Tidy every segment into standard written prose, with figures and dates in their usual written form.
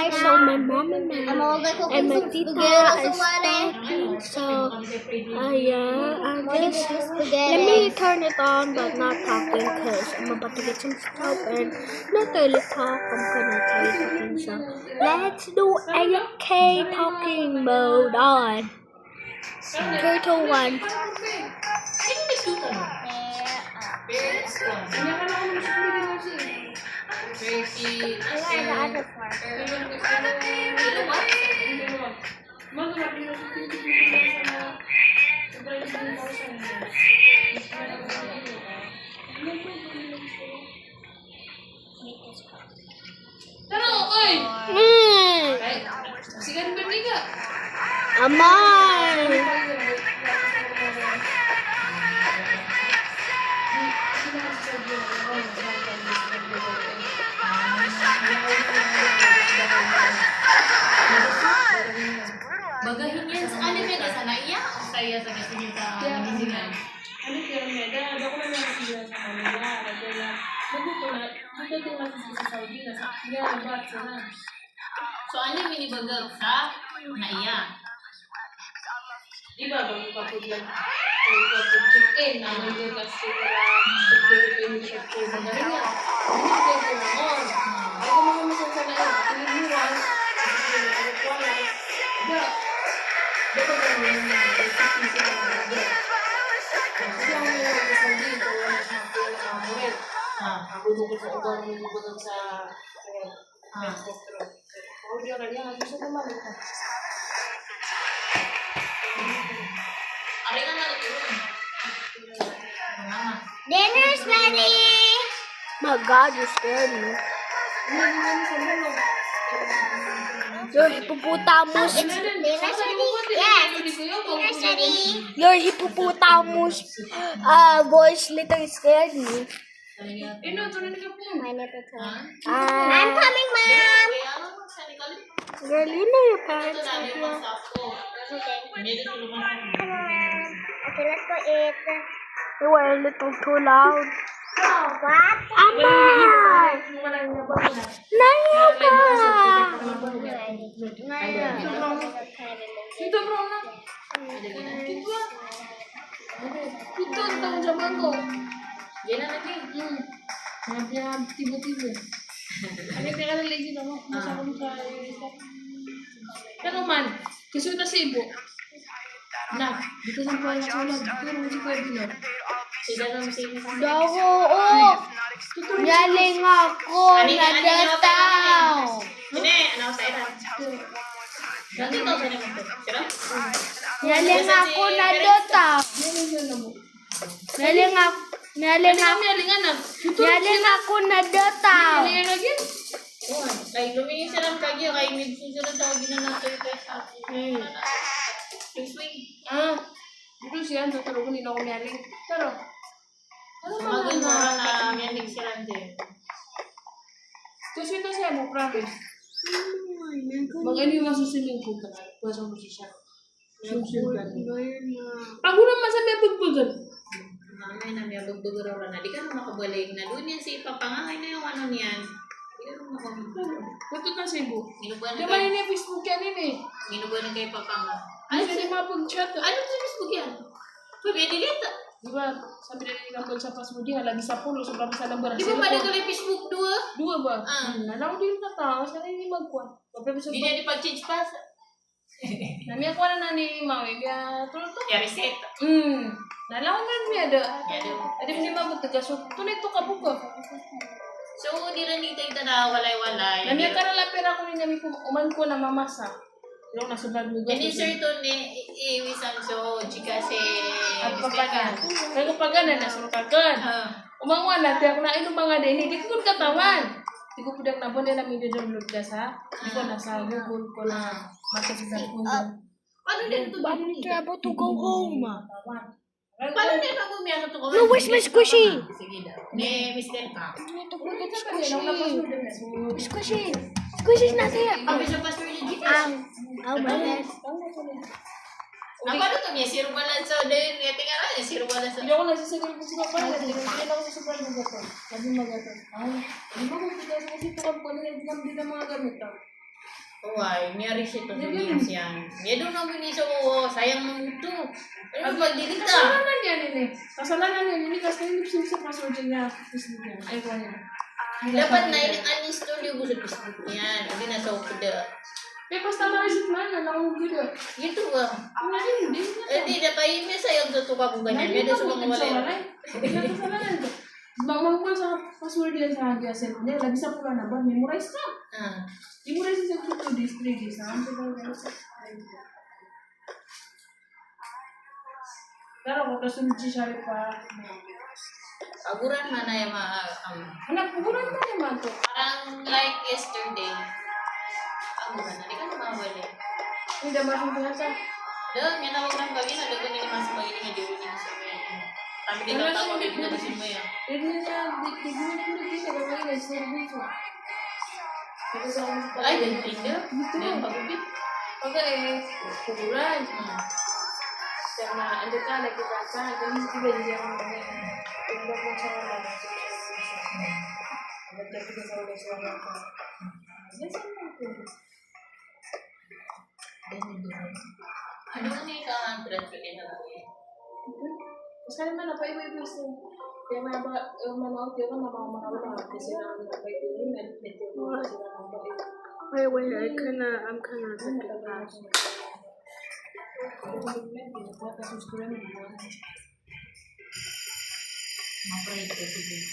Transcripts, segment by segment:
guys, so my mom and my tita is talking, so I'm just, let me turn it on but not talking because I'm about to get some stuff and not really talk, I'm gonna tell you something, so let's do AFK talking mode on. 3, 2, 1. Aman. Bagahin yan sa anime na sana iya o saya sa kasi sa magisingan. Ano kaya meda, ada ko na sila sa kanila. Nagdala, dito din natin sa Saudi na sa bat sana. So anime ni bagag sa na iya. Di ba bago pa po lang chicken na nandun kasi Philippine chef ko magaling yan. Chicken ko naman. Ako mga masansan na yun, tinimuran, dapat ang mga recipe sila na bagay. Kasi ang mga sa Saudi, ito wala sa mga morel. Ako bukod sa ugaw na nilibutang sa helicopter. Ako diyan kanya, gusto naman ito. Ari nga natulog. Dinner's ready! My God, you scared me. Your hippopotamus. Dinner's ready? Yes. Dinner's ready. Your hippopotamus voice little scared me. I'm coming, Mom. Girl, you know your parents are here. Okay, let's go eat. You were a little too loud. Oh, what? Ama! Naya ka! Naya. Ito bro na. Ito ang jaman ko. Yan na lagi. Mga tibo-tibo. Ano kaya ka na lazy na mo? Masa ko sa isa. Pero man, kasi ito si Ibo. Na, dito sa buhay na tulad. Pero si Kuya Bino. Sila lang si Dago, oh! Yaling ako na dataw! Ini, ano sa ina? Dati daw sa naman to. Sira? Yaling ako na dataw! Yaling ako na dataw! Yalingan lagi? Oo. Kay lumingin sila ng kagyo. Kay nagsusunod sa wagin na nato yung pesa. Swing. Dito siya, tutulungan nila ako yaling. Pero, ano ba Sumagal mo na? na menig sila din. Tapos ito siya mo, promise. Mag-ano yung masusiling ko ka na. Pwede mo siya. Pag ulang masabi ang pagbagal. Mamay na may bagbagaraw na. Di ka na makabalig na. Doon yan si Papangangay na yung ano niyan. Di ka na makabalig. Ito na si Ibo. Minubuan Di na ba kay... yun yung Facebook yan yun eh? Minubuan na kay Papanga. Ano siya yung mga pag-chat? Ano sa Facebook yan? Pwede Di ba? Sabi na nila pag sa password yan, lagi sa pulo, sobrang sa lambar. Di ba pa na tuloy Facebook 2? Dua ba? Ah. Nalaw din na tao, sana hindi magkuhan. Di na di pag-change pass. Nami ako na ni Maui, kaya tulog to. Ya reset. Nalaw na niya da. Ya do. Adi hindi magutaga, so tunay to kabuka. So di na dito ito na walay-walay. Nami ka na lapir ako ni Nami uman ko na mamasa. Yung nasunod mo Yan insert to ni iwisan so chika si at papagan. Kaya kapag na nasungkagan. Umangwan na, tiyak na ino mga din, hindi ko katawan. Hindi ko pudang nabon din namin download ka sa. Hindi ko nasa Google ko na makasisan ko doon. Paano din ito ba? Trouble to go home. Paano din ako may ano to ko? No, where's my squishy? Sige daw. Ni Mr. Ka. Ito ko get squishy. Squishy. Squishy's not here. Kami sa pastor ni Gcash. Oh my God. Napano to niya? Zero balance so din. Tingnan nga niya, zero balance. Hindi ako nagsasagal ko sila pa. Hindi ako sa super magato. Sabi magato. Di ba kung hindi kasi ito kang pala hindi na mga gamit. Why? Nyari siya ito Julius yan. Yan doon ang biniso ko. Sayang mo ito. Ano ba, dilita? Kasalanan yan ini. Kasalanan yan ini kasi hindi siya sa password niya. Facebook niya. Ay, ko niya. Dapat na uninstall yung gusto Facebook yan. Hindi na sa ukda. Eh, basta ma-reset man na lang ang gila. Gitu ba? Nga hindi. Hindi na pa ime sayang sa tuka kung ganyan. May daso kang wala. Kasalanan ko. Bang sa password yan sa hagyasin niya. Lagi sa pula na ba? Memorize ka. Memorize sa 2 days, 3 days. Saan sa ba? Pero kung kasunod siya pa. Aguran man na yung mga... Anak, kukunan ka naman to. parang like yesterday. Aguran na. Di ka namawali. Hindi naman kung pinasa. Doon, yan awag ng bagay na. Doon nila mas bagay nga di ulit sa mga. Kami din ang tao, may pinalisin mo yan. Hindi niya, di ko nagkakagay na sa dito. Ay, ganting ka? Yan, pagupit. Okay, kukuran. Karena anda kan lagi baca, jadi tiba dia orang banyak. Untuk macam mana? Ada kita sama suara apa? Ya sama tu. Ano nga yung ka-100 million na lang eh? Sekarang mana apa ibu itu? Dia mana mana dia kan nama kasi na apa itu ni medyo kasi na apa itu. Wait, I'm kinda thinking about it. Mapray ko si Bill.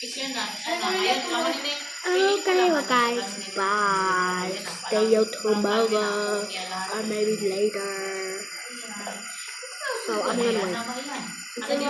Isya na. Ayun, laman din Okay, well guys, bye. Stay out tomorrow or maybe later. So I'm gonna wait.